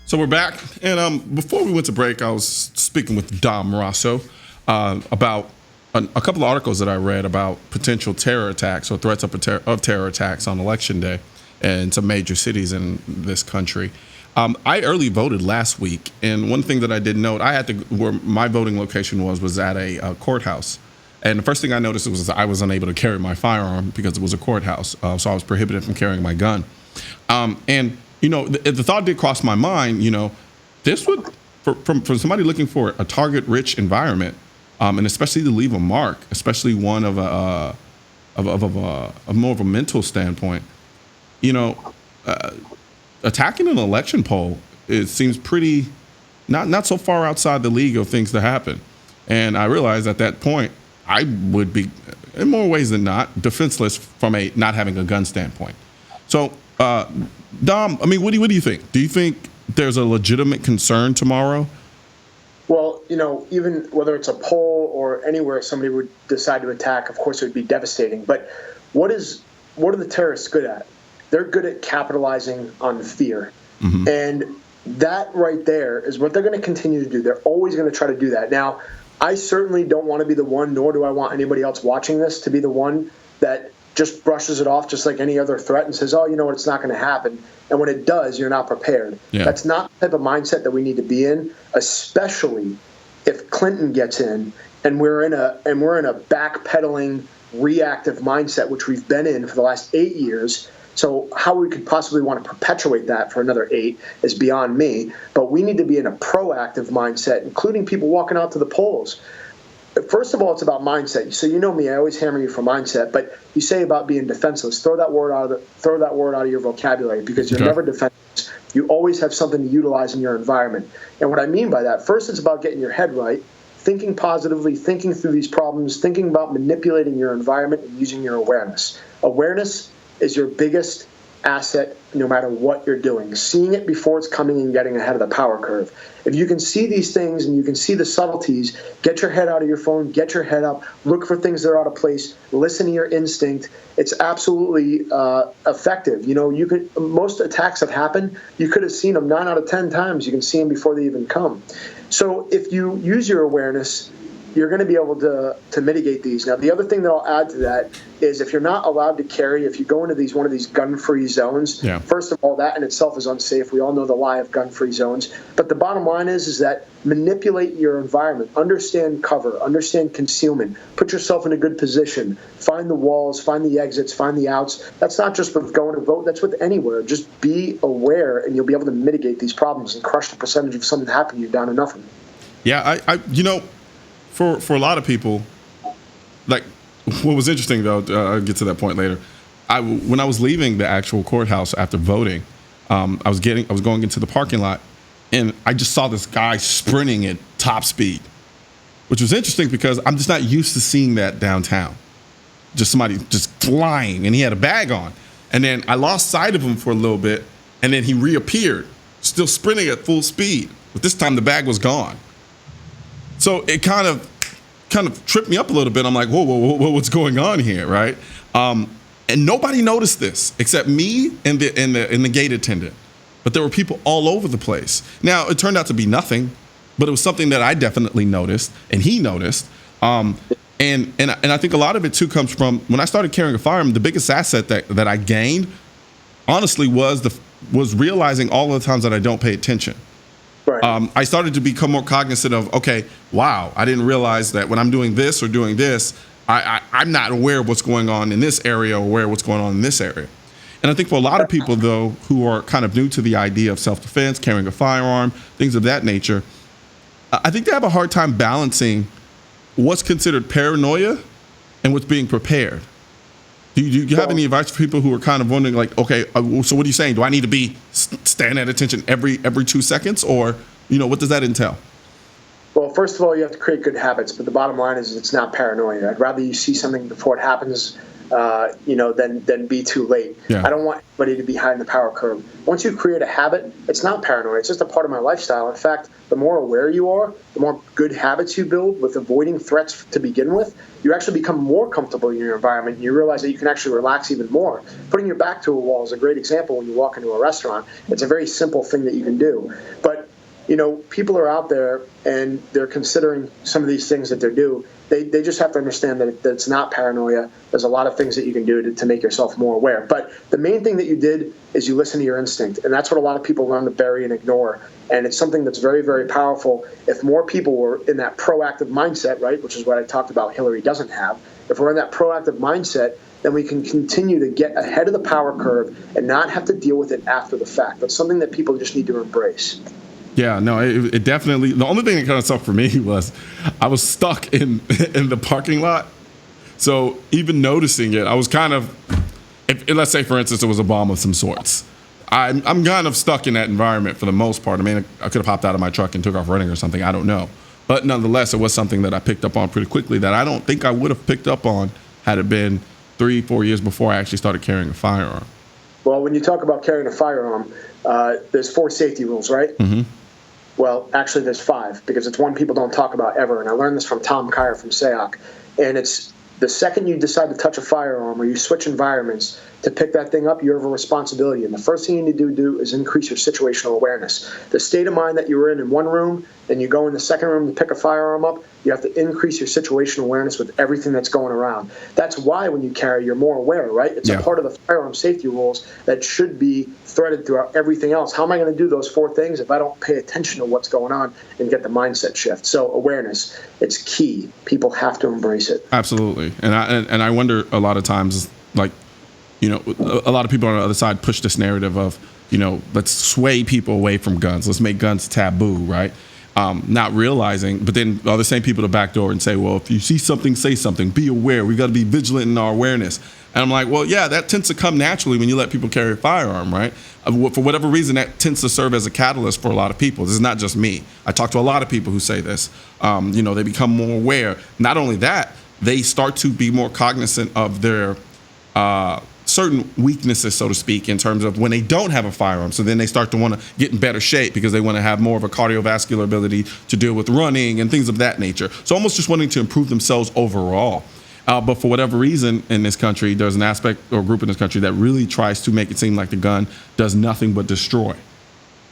So we're back, and before we went to break, I was speaking with Dom Raso about a couple of articles that I read about potential terror attacks or threats of terror attacks on Election Day in some major cities in this country. I early voted last week, and one thing that I did note, where my voting location was at a courthouse. And the first thing I noticed was I was unable to carry my firearm because it was a courthouse, so I was prohibited from carrying my gun. And the thought did cross my mind. This would for somebody looking for a target-rich environment, and especially to leave a mark, especially one of more of a mental standpoint. Attacking an election poll, it seems pretty not so far outside the league of things to happen. And I realized at that point I would be, in more ways than not, defenseless from a not having a gun standpoint. So, Dom, what do you think? Do you think there's a legitimate concern tomorrow? Well, even whether it's a poll or anywhere somebody would decide to attack, of course, it would be devastating. But what are the terrorists good at? They're good at capitalizing on fear. Mm-hmm. And that right there is what they're going to continue to do. They're always going to try to do that. Now, I certainly don't want to be the one, nor do I want anybody else watching this to be the one that just brushes it off just like any other threat and says, oh, you know what, it's not going to happen. And when it does, you're not prepared. Yeah. That's not the type of mindset that we need to be in, especially if Clinton gets in and we're in a backpedaling, reactive mindset, which we've been in for the last 8 years. So how we could possibly want to perpetuate that for another 8 is beyond me. But we need to be in a proactive mindset, including people walking out to the polls. First of all, it's about mindset. So you know me, I always hammer you for mindset. But you say about being defenseless. Throw that word out of your vocabulary, because you're never defenseless. You always have something to utilize in your environment. And what I mean by that, first, it's about getting your head right, thinking positively, thinking through these problems, thinking about manipulating your environment and using your awareness. Awareness is your biggest asset no matter what you're doing. Seeing it before it's coming and getting ahead of the power curve. If you can see these things and you can see the subtleties, get your head out of your phone, get your head up, look for things that are out of place, listen to your instinct. It's absolutely effective. Most attacks that happen, you could have seen them 9 out of 10 times. You can see them before they even come. So if you use your awareness, you're going to be able to mitigate these. Now, the other thing that I'll add to that is if you're not allowed to carry, if you go into one of these gun-free zones, First of all, that in itself is unsafe. We all know the lie of gun-free zones. But the bottom line is that manipulate your environment. Understand cover. Understand concealment. Put yourself in a good position. Find the walls. Find the exits. Find the outs. That's not just with going to vote. That's with anywhere. Just be aware, and you'll be able to mitigate these problems and crush the percentage of something happening to you down to nothing. Yeah, For a lot of people, like, what was interesting, though, I'll get to that point later. When I was leaving the actual courthouse after voting, I was going into the parking lot, and I just saw this guy sprinting at top speed, which was interesting because I'm just not used to seeing that downtown. Just somebody just flying, and he had a bag on. And then I lost sight of him for a little bit, and then he reappeared, still sprinting at full speed. But this time the bag was gone. So it kind of tripped me up a little bit. I'm like, whoa, what's going on here, right? And nobody noticed this except me and the gate attendant. But there were people all over the place. Now, it turned out to be nothing, but it was something that I definitely noticed, and he noticed. And I think a lot of it too comes from when I started carrying a firearm. The biggest asset that I gained, honestly, was realizing all of the times that I don't pay attention. Right. I started to become more cognizant of, okay, wow, I didn't realize that when I'm doing this or doing this, I'm not aware of what's going on in this area or aware of what's going on in this area. And I think for a lot of people, though, who are kind of new to the idea of self-defense, carrying a firearm, things of that nature, I think they have a hard time balancing what's considered paranoia and what's being prepared. Do you have any advice for people who are kind of wondering, like, okay, so what are you saying? Do I need to be stand at attention every 2 seconds, or what does that entail? Well, first of all, you have to create good habits, but the bottom line is it's not paranoia. I'd rather you see something before it happens then be too late. Yeah. I don't want anybody to be behind the power curve. Once you create a habit, it's not paranoia. It's just a part of my lifestyle. In fact, the more aware you are, the more good habits you build with avoiding threats to begin with, you actually become more comfortable in your environment, and you realize that you can actually relax even more. Putting your back to a wall is a great example when you walk into a restaurant. It's a very simple thing that you can do. But people are out there and they're considering some of these things that they're doing. They just have to understand that it's not paranoia. There's a lot of things that you can do to make yourself more aware. But the main thing that you did is you listen to your instinct. And that's what a lot of people learn to bury and ignore. And it's something that's very, very powerful. If more people were in that proactive mindset, right, which is what I talked about Hillary doesn't have, if we're in that proactive mindset, then we can continue to get ahead of the power curve and not have to deal with it after the fact. That's something that people just need to embrace. Yeah, no, it definitely. The only thing that kind of sucked for me was I was stuck in the parking lot. So even noticing it, I was kind of, let's say for instance, it was a bomb of some sorts. I'm kind of stuck in that environment for the most part. I mean, I could have hopped out of my truck and took off running or something. I don't know. But nonetheless, it was something that I picked up on pretty quickly that I don't think I would have picked up on had it been 3-4 years before I actually started carrying a firearm. Well, when you talk about carrying a firearm, there's 4 safety rules, right? Mm-hmm. Well, actually, there's 5 because it's one people don't talk about ever. And I learned this from Tom Kyer from SEOC. And it's the second you decide to touch a firearm or you switch environments to pick that thing up, you have a responsibility. And the first thing you need to do is increase your situational awareness. The state of mind that you were in one room, and you go in the second room to pick a firearm up, you have to increase your situational awareness with everything that's going around. That's why when you carry, you're more aware, right? It's a part of the firearm safety rules that should be threaded throughout everything else. How am I going to do those 4 things if I don't pay attention to what's going on and get the mindset shift? So awareness, it's key. People have to embrace it. Absolutely. And I wonder a lot of times, like, a lot of people on the other side push this narrative of, let's sway people away from guns. Let's make guns taboo, right? Not realizing, but then all the same people to backdoor and say, well, if you see something, say something, be aware. We got to be vigilant in our awareness. And I'm like, well, yeah, that tends to come naturally when you let people carry a firearm, right? For whatever reason, that tends to serve as a catalyst for a lot of people. This is not just me. I talk to a lot of people who say this. They become more aware. Not only that, they start to be more cognizant of their certain weaknesses, so to speak, in terms of when they don't have a firearm. So then they start to want to get in better shape because they want to have more of a cardiovascular ability to deal with running and things of that nature. So almost just wanting to improve themselves overall. But for whatever reason in this country, there's an aspect or group in this country that really tries to make it seem like the gun does nothing but destroy.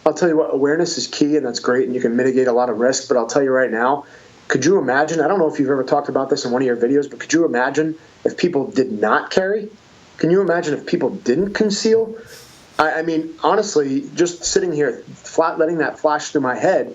I'll tell you what, awareness is key, and that's great, and you can mitigate a lot of risk. But I'll tell you right now, could you imagine, I don't know if you've ever talked about this in one of your videos, but could you imagine if people did not carry? Can you imagine if people didn't conceal? I mean, honestly, just sitting here, letting that flash through my head,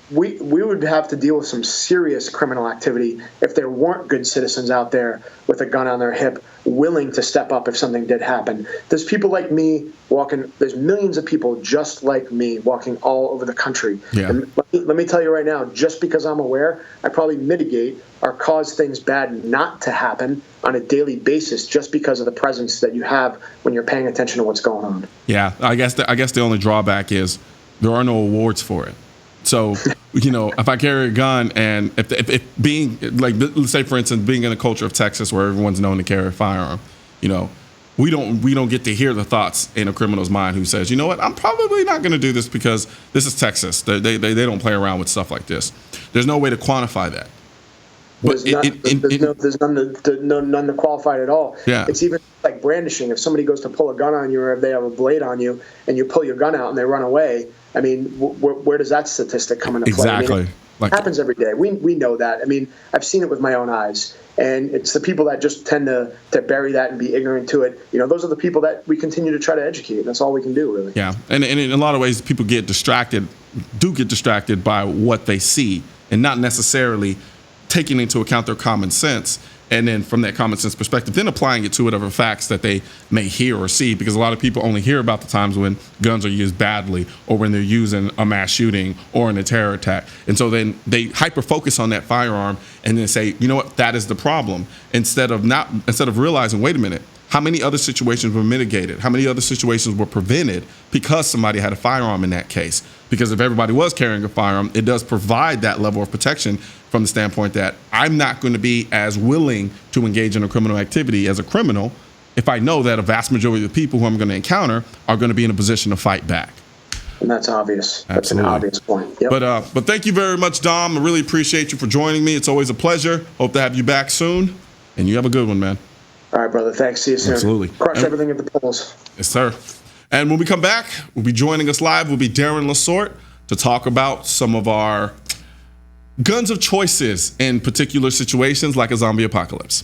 we would have to deal with some serious criminal activity if there weren't good citizens out there with a gun on their hip willing to step up if something did happen. There's people like me walking. There's millions of people just like me walking all over the country. Yeah. And let me tell you right now, just because I'm aware, I probably mitigate or cause things bad not to happen on a daily basis just because of the presence that you have when you're paying attention to what's going on. Yeah, I guess the only drawback is there are no awards for it. So, if I carry a gun and if being like, let's say for instance, being in a culture of Texas where everyone's known to carry a firearm, we don't get to hear the thoughts in a criminal's mind who says, you know what, I'm probably not going to do this because this is Texas. They don't play around with stuff like this. There's no way to quantify that. But there's none to qualify it at all. Yeah. It's even like brandishing. If somebody goes to pull a gun on you or if they have a blade on you and you pull your gun out and they run away, I mean, where does that statistic come into play? Exactly. I mean, it happens every day. We know that. I mean, I've seen it with my own eyes. And it's the people that just tend to bury that and be ignorant to it. Those are the people that we continue to try to educate. That's all we can do, really. Yeah. And in a lot of ways, people get distracted by what they see and not necessarily taking into account their common sense, and then from that common sense perspective, then applying it to whatever facts that they may hear or see, because a lot of people only hear about the times when guns are used badly or when they're used in a mass shooting or in a terror attack. And so then they hyper-focus on that firearm and then say, you know what, that is the problem, instead of realizing, wait a minute, how many other situations were mitigated? How many other situations were prevented because somebody had a firearm in that case? Because if everybody was carrying a firearm, it does provide that level of protection from the standpoint that I'm not going to be as willing to engage in a criminal activity as a criminal if I know that a vast majority of the people who I'm going to encounter are going to be in a position to fight back. And that's obvious. That's Absolutely. an obvious point. Yep. But thank you very much, Dom. I really appreciate you for joining me. It's always a pleasure. Hope to have you back soon. And you have a good one, man. All right, brother. Thanks. See you soon. Absolutely. Crush everything at the polls. Yes, sir. And when we come back, we'll be joining us live will be Darren Lasort to talk about some of our guns of choices in particular situations like a zombie apocalypse.